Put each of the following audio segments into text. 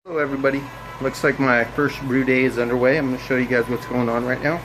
Hello everybody, looks like my first brew day is underway. I'm going to show you guys what's going on right now.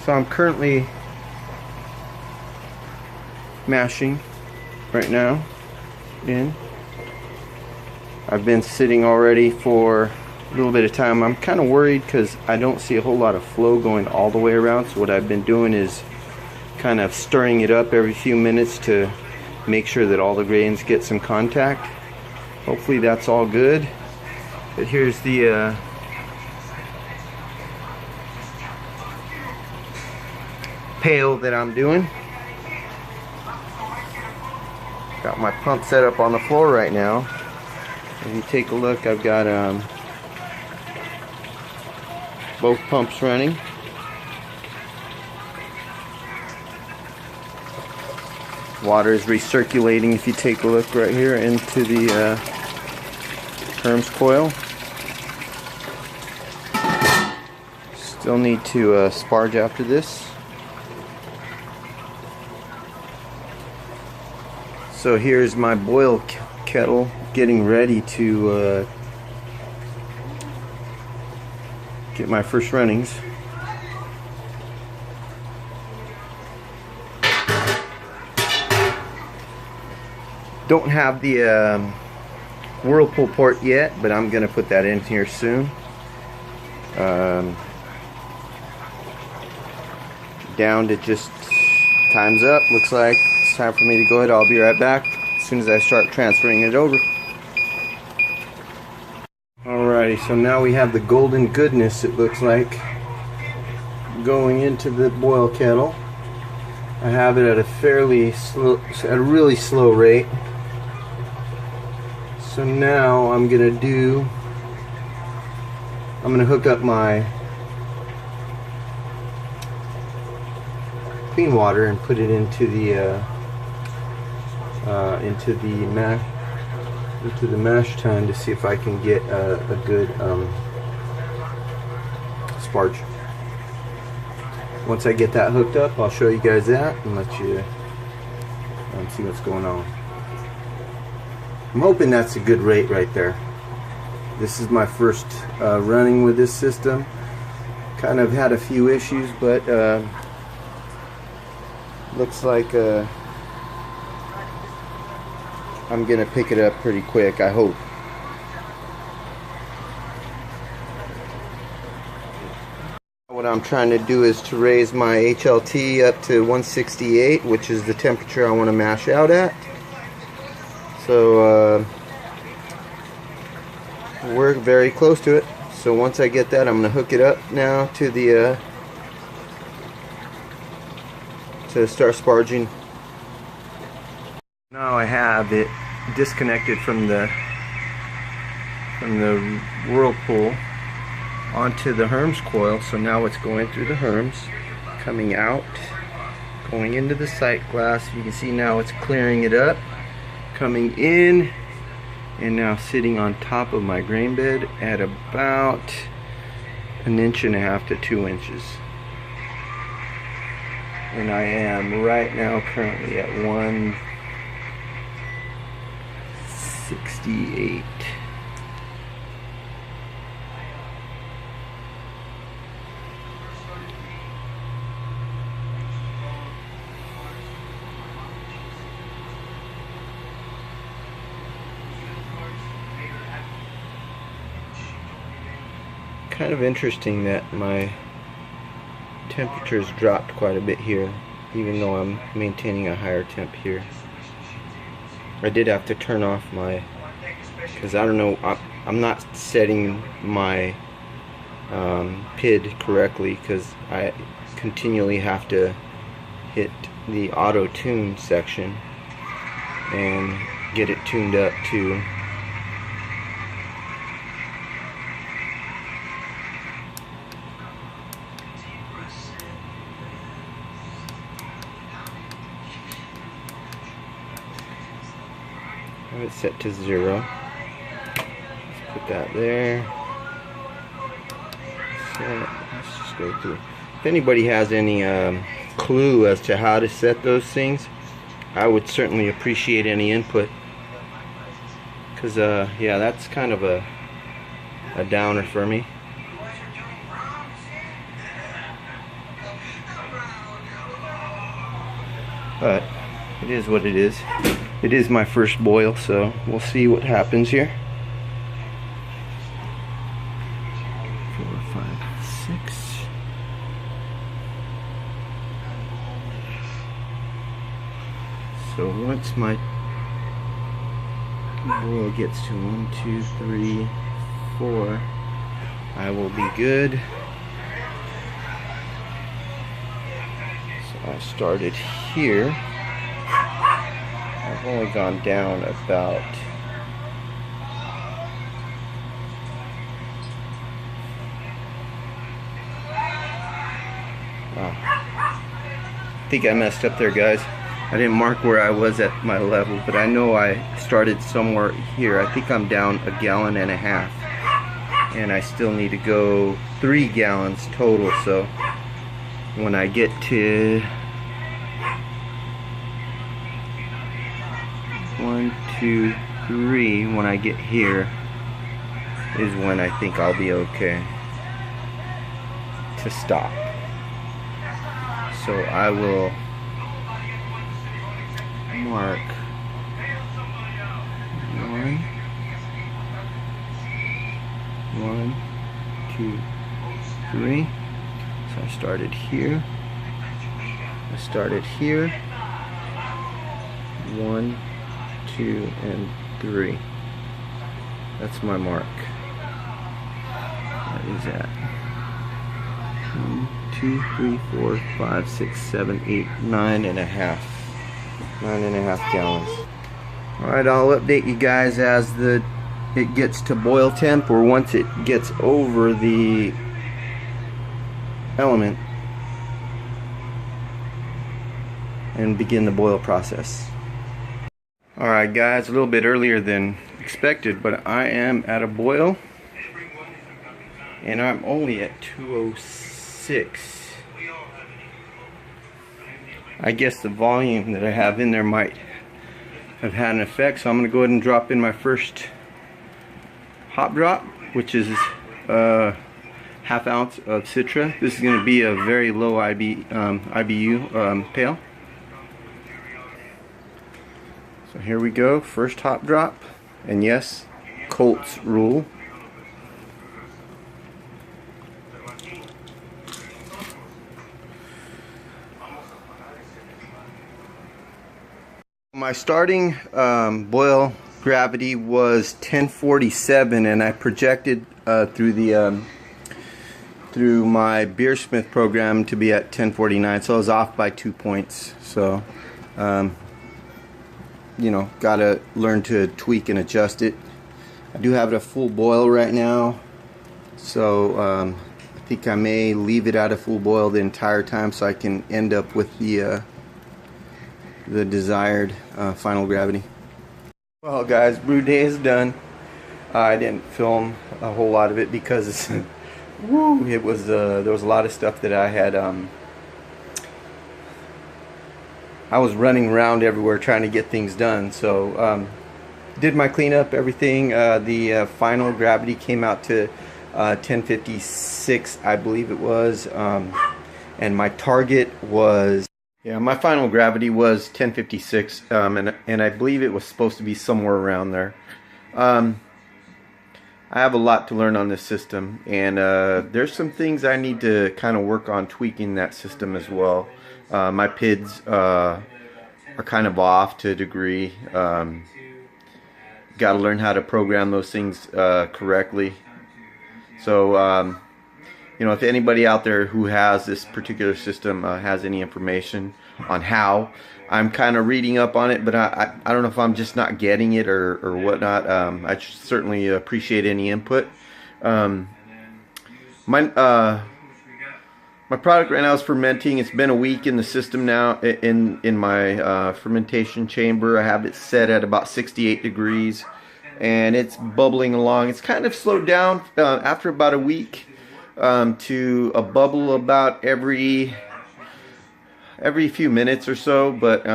So I'm currently mashing right now in. I've been sitting already for a little bit of time. I'm kind of worried because I don't see a whole lot of flow going all the way around, so what I've been doing is kind of stirring it up every few minutes to make sure that all the grains get some contact. Hopefully that's all good. But here's the pail that I'm doing. Got my pump set up on the floor right now. If you take a look, I've got both pumps running. Water is recirculating, if you take a look right here, into the Herms coil. Still need to sparge after this. So here's my boil kettle getting ready to get my first runnings. Don't have the whirlpool port yet, but I'm gonna put that in here soon. Down to just time's up. Looks like it's time for me to go ahead. I'll be right back as soon as I start transferring it over. Alrighty, so now we have the golden goodness, it looks like, going into the boil kettle. I have it at a fairly slow, at a really slow rate. So now I'm gonna hook up my clean water and put it into the mash tun to see if I can get a good sparge. Once I get that hooked up, I'll show you guys that and let you see what's going on. I'm hoping that's a good rate right there. This is my first running with this system. Kind of had a few issues, but looks like I'm gonna pick it up pretty quick, I hope. What I'm trying to do is to raise my HLT up to 168, which is the temperature I want to mash out at. So we're very close to it. So once I get that, I'm going to hook it up now to the to start sparging. Now I have it disconnected from the whirlpool onto the Herms coil. So now it's going through the Herms, coming out, going into the sight glass. You can see now it's clearing it up, coming in, and now sitting on top of my grain bed at about 1.5 to 2 inches. And I am right now currently at 168. Kind of interesting that my temperature's dropped quite a bit here, even though I'm maintaining a higher temp here. I did have to turn off my, because I don't know, I'm not setting my PID correctly, because I continually have to hit the auto tune section and get it tuned up to have it set to 0. Let's put that there. So let's just go through. If anybody has any clue as to how to set those things, I would certainly appreciate any input, because yeah, that's kind of a downer for me. But it is what it is. It is my first boil, so we'll see what happens here. 4, 5, 6. So once my boil gets to 1, 2, 3, 4, I will be good. So I started here. I've only gone down about I think I messed up there, guys. I didn't mark where I was at my level, but I know I started somewhere here. I think I'm down 1.5 gallons, and I still need to go 3 gallons total. So when I get to 1, 2, 3, when I get here is when I think I'll be okay to stop. So I will mark 1, 2, 3. So I started here. I started here. 1, 2, and 3. That's my mark. What is that? 1, 2, 3, 4, 5, 6, 7, 8, 9.5. 9.5 gallons. Alright, I'll update you guys as it gets to boil temp, or once it gets over the element, and begin the boil process. Alright guys, a little bit earlier than expected, but I am at a boil, and I'm only at 206. I guess the volume that I have in there might have had an effect, so I'm going to go ahead and drop in my first hop drop, which is ½ ounce of Citra. This is going to be a very low IBU pail. So here we go, first hop drop, and yes, Colt's rule. My starting boil gravity was 1047, and I projected through my Beersmith program to be at 1049, so I was off by 2 points. So you know, gotta learn to tweak and adjust it. I do have it a full boil right now, so I think I may leave it at a full boil the entire time, so I can end up with the desired final gravity. Well guys, brew day is done. I didn't film a whole lot of it because woo, it was there was a lot of stuff that I had I was running around everywhere trying to get things done. So did my cleanup, everything. The final gravity came out to 1056, I believe it was, and my target was, yeah, my final gravity was 1056, and I believe it was supposed to be somewhere around there. I have a lot to learn on this system, and there's some things I need to kind of work on tweaking that system as well. My PIDs are kind of off to a degree. Got to learn how to program those things correctly. So you know, if anybody out there who has this particular system has any information on how, I'm kind of reading up on it, but I don't know if I'm just not getting it or whatnot. I certainly appreciate any input. My product right now is fermenting. It's been a week in the system now, in my fermentation chamber. I have it set at about 68 degrees, and it's bubbling along. It's kind of slowed down after about a week to a bubble about every few minutes or so, but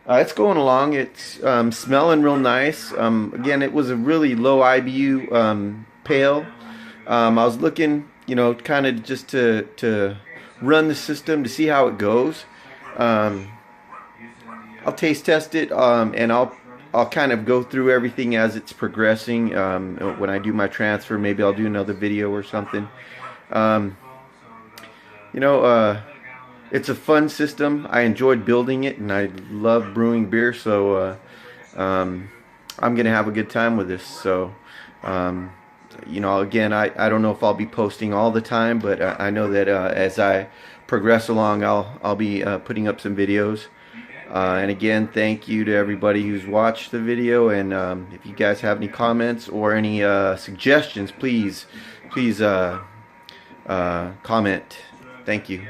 It's going along. It's smelling real nice. Again, it was a really low IBU pail. I was looking, kind of just to run the system to see how it goes. I'll taste test it, and I'll kind of go through everything as it's progressing. When I do my transfer, maybe I'll do another video or something. You know, it's a fun system. I enjoyed building it, and I love brewing beer, so I'm gonna have a good time with this. So again, I don't know if I'll be posting all the time, but I know that as I progress along, I'll be putting up some videos. And again, thank you to everybody who's watched the video, and if you guys have any comments or any suggestions, please comment. Thank you.